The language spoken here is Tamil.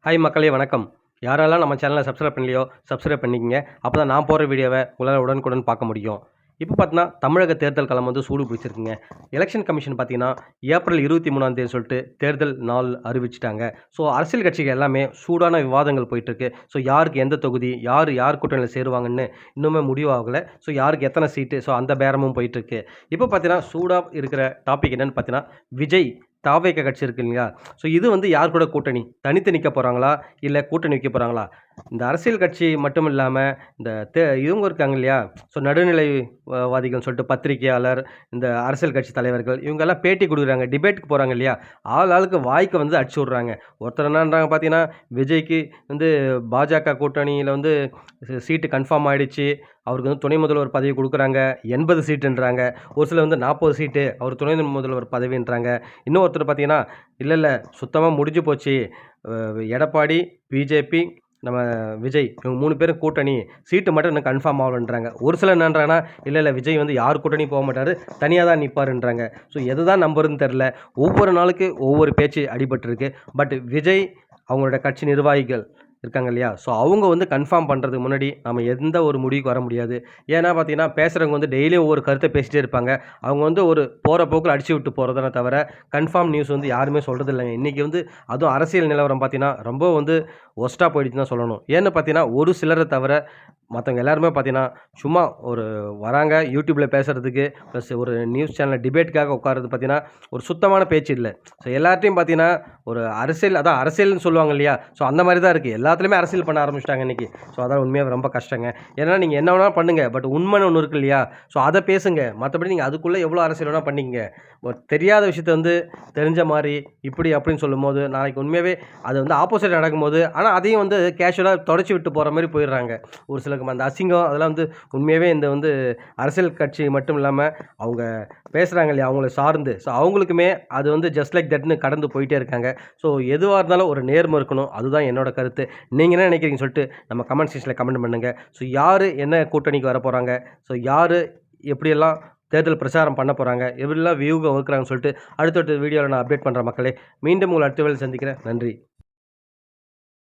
ஹாய் மக்களே வணக்கம். யாரெல்லாம் நம்ம சேனலை சப்ஸ்கிரைப் பண்ணலையோ சப்ஸ்கிரைப் பண்ணிக்கங்க. அப்போ தான் நான் போடுற வீடியோவை உங்களால் உடனுக்குடன் பார்க்க முடியும். இப்போ பார்த்தீங்கன்னா தமிழக தேர்தல் களம் வந்து சூடு பிடிச்சிருக்குங்க. எலெக்ஷன் கமிஷன் பார்த்தீங்கன்னா ஏப்ரல் 23ஆம் தேதி சொல்லிட்டு தேர்தல் நாள் அறிவிச்சிட்டாங்க. ஸோ அரசியல் கட்சிகள் எல்லாமே சூடான விவாதங்கள் போயிட்டுருக்கு. ஸோ யாருக்கு எந்த தொகுதி, யார் கூட்டணியில் சேருவாங்கன்னு இன்னுமே முடிவாகலை. ஸோ யாருக்கு எத்தனை சீட்டு, ஸோ அந்த பேரமும் போயிட்டுருக்கு. இப்போ பார்த்தீங்கன்னா சூடாக இருக்கிற டாபிக் என்னென்னு பார்த்தீங்கன்னா விஜய் தாவேக கட்சி இருக்கு இல்லைங்களா? ஸோ இது வந்து யார் கூட கூட்டணி? தனித்து நிற்க போகிறாங்களா? இல்லை கூட்டணி வைக்க போகிறாங்களா? இந்த அரசியல் கட்சி மட்டும் இல்லாமல் இந்த இவங்க இருக்காங்க இல்லையா? ஸோ நடுநிலை வாதிகள்னு சொல்லிட்டு பத்திரிகையாளர், இந்த அரசியல் கட்சி தலைவர்கள் இவங்கெல்லாம் பேட்டி கொடுக்குறாங்க, டிபேட்டுக்கு போகிறாங்க இல்லையா? ஆளுக்கு வாய்க்கு வந்து அடிச்சு விட்றாங்க. ஒருத்தர் என்னன்றாங்க பார்த்தீங்கன்னா, விஜய்க்கு வந்து பாஜக கூட்டணியில் வந்து சீட்டு கன்ஃபார்ம் ஆகிடுச்சு, அவருக்கு வந்து துணை முதல்வர் பதவி கொடுக்குறாங்க, 80 சீட்டுன்றாங்க. ஒரு சிலர் வந்து 40 சீட்டு அவர் துணை முதல்வர் பதவின்றாங்க. இன்னும் ஒருத்தர் பார்த்தீங்கன்னா, இல்லை சுத்தமாக முடிஞ்சு போச்சு, எடப்பாடி, பிஜேபி, நம்ம விஜய் இவங்க 3 பேரும் கூட்டணி, சீட்டு மட்டும் இன்னும் கன்ஃபார்ம் ஆகலன்றாங்க. ஒரு சிலர் என்னன்றாங்கன்னா, இல்லை விஜய் வந்து யார் கூட்டணியும் போக மாட்டார், தனியாக தான் நிற்பாருன்றாங்க. ஸோ எது தான் நம்புறதுன்னு தெரில. ஒவ்வொரு நாளுக்கு ஒவ்வொரு பேச்சு அடிபட்டுருக்கு. பட் விஜய் அவங்களோட கட்சி நிர்வாகிகள் இருக்காங்க இல்லையா? ஸோ அவங்க வந்து கன்ஃபார்ம் பண்ணுறதுக்கு முன்னாடி நம்ம எந்த ஒரு முடிவுக்கு வர முடியாது. ஏன்னா பார்த்தீங்கன்னா, பேசுகிறவங்க வந்து டெய்லியும் ஒவ்வொரு கருத்தை பேசிகிட்டே இருப்பாங்க. அவங்க வந்து ஒரு போகிற போக்கில் அடிச்சு விட்டு போகிறதானே தவிர, கன்ஃபார்ம் நியூஸ் வந்து யாருமே சொல்கிறது இல்லைங்க. இன்றைக்கி வந்து அதுவும் அரசியல் நிலவரம் பார்த்தீங்கன்னா, ரொம்ப வந்து ஒஸ்ட்டாக போயிடுச்சுன்னு தான் சொல்லணும். ஏன்னு பார்த்தீங்கன்னா, ஒரு சிலரை தவிர மற்றவங்க எல்லாருமே பார்த்தீங்கன்னா, சும்மா ஒரு வராங்க யூடியூப்பில் பேசுகிறதுக்கு, ப்ளஸ் ஒரு நியூஸ் சேனலில் டிபேட்டுக்காக உட்கார்றது பார்த்தீங்கன்னா, ஒரு சுத்தமான பேச்சு இல்லை. ஸோ எல்லார்ட்டையும் பார்த்தீங்கன்னா, ஒரு அரசியல் அதான் அரசியல்னு சொல்லுவாங்க இல்லையா? ஸோ அந்த மாதிரி தான் இருக்குது. எல்லாத்துலேயுமே அரசியல் பண்ண ஆரம்பிச்சிட்டாங்க இன்றைக்கி. ஸோ அதான் உண்மையாக ரொம்ப கஷ்டங்க. ஏன்னா நீங்கள் என்ன வேணாலும் பண்ணுங்கள், பட் உண்மைன்னு ஒன்று இருக்கு இல்லையா? ஸோ அதை பேசுங்க. மற்றபடி நீங்கள் அதுக்குள்ளே எவ்வளோ அரசியல் வேணால் பண்ணிக்கங்க. ஒரு தெரியாத விஷயத்த வந்து தெரிஞ்ச மாதிரி இப்படி அப்படின்னு சொல்லும்போது, நாளைக்கு உண்மையாகவே அது வந்து ஆப்போசிட் நடக்கும்போது, ஆனால் அதையும் வந்து கேஷுவலாக தொடச்சி விட்டு போகிற மாதிரி போயிடுறாங்க. ஒரு சிலருக்கு அந்த அசிங்கம் அதெல்லாம் வந்து உண்மையாகவே இந்த வந்து அரசியல் கட்சி மட்டும் இல்லாமல் அவங்க பேசுகிறாங்க இல்லையா, அவங்கள சார்ந்து, ஸோ அவங்களுக்குமே அது வந்து ஜஸ்ட் லைக் தட்னு கடந்து போயிட்டே இருக்காங்க. ஸோ எதுவாக இருந்தாலும் ஒரு நேர்மை இருக்கணும். அதுதான் என்னோட கருத்து. நீங்கள் என்ன நினைக்கிறீங்கன்னு சொல்லிட்டு நம்ம கமெண்ட் செக்ஷனில் கமெண்ட் பண்ணுங்கள். ஸோ யார் என்ன கூட்டணிக்கு வர போகிறாங்க, ஸோ யார் எப்படியெல்லாம் தேர்தல் பிரச்சாரம் பண்ண போகிறாங்க, எப்படிலாம் வியூகம் இருக்கிறாங்கன்னு சொல்லிட்டு அடுத்தடுத்த வீடியோவில் நான் அப்டேட் பண்ணுறேன் மக்களே. மீண்டும் உங்களை அடுத்த வேலை சந்திக்கிறேன். நன்றி.